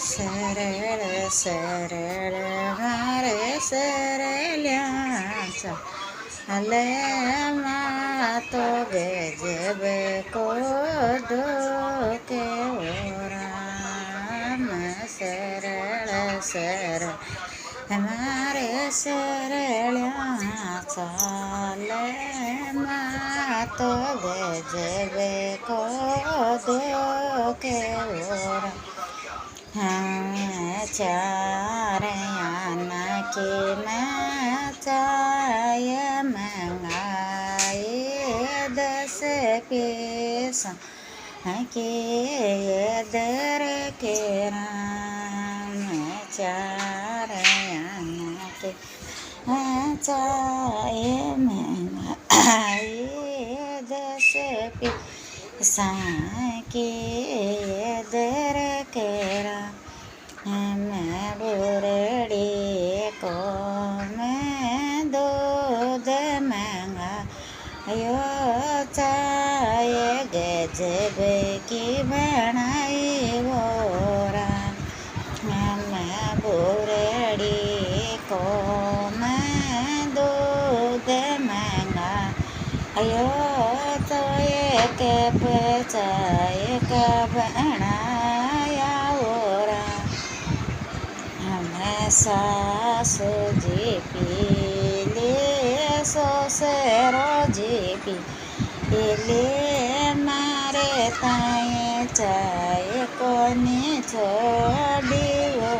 સરળ સરળ મારે સરલ્યા ચાલે માં તો ગજબ કોડો કેવો રામ સરળ સરળ મારે સરલ્યા ચાલે માં તો ગજબ કોડો કેવો રામ ચારે આના કે મેં ચાય મંગાए 10 पैसा के दर के राम चारे आना के चाय मंगाए 10 पैसा के दर के राम मैं बुरड़ी को मैं दूध मंगायो चाय गजब की बनाई वो राम मैं बुरड़ी को मैं दूध मंगायो तो एक चाय का बनाया वो सासू जी पीले ससुरो जी पीले मारे ताए चाय कोने छोड़ी वो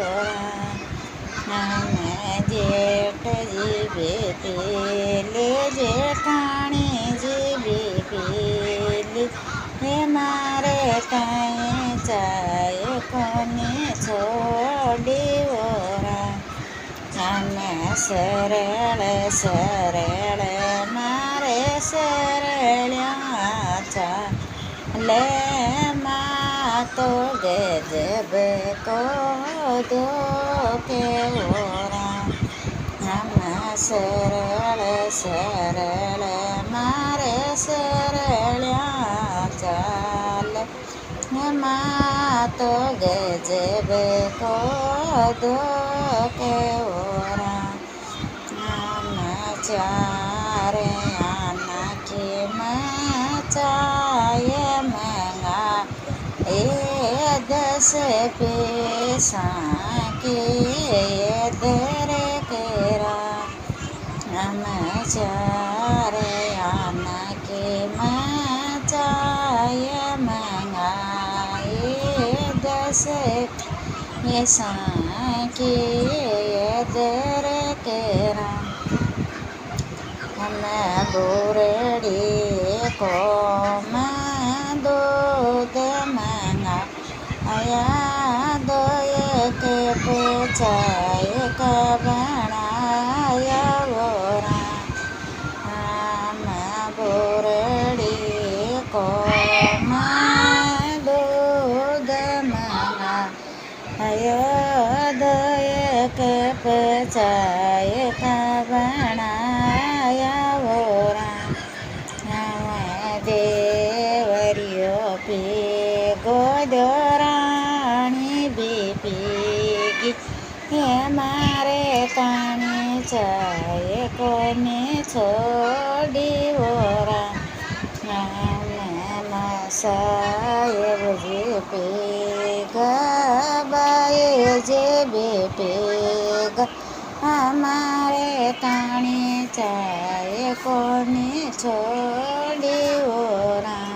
मैं जेठ जी भी पीले जेठानी जी भी पीली मारे ताए चाय कोने छोड़ी वो सरल सरल मारे सरल्या चाले माँ तो गजब को दो केवो राम सरल सरल मारे सरल्या चाले माँ तो गजब को दो केवो चारे आना के मैं चाय मंगाए 10 पैसा के दर के राम चारे आना के मैं चाय मंगाए 10 पैसा के दर के राम मैं बुरड़ी को मैं दूध मंगाया 2 चाय का बनाया वो राम मैं बुरड़ी को मैं दूध मंगाया 2 चाय का बनाया वो देवरियो पी गोदरानी भी पीगी मारे तानी चाय कोने छोड़ी वो साहेब जी पेगा बाए जे बे पेगा हमारे ताणी चाय कोने छोड़ी वो राम।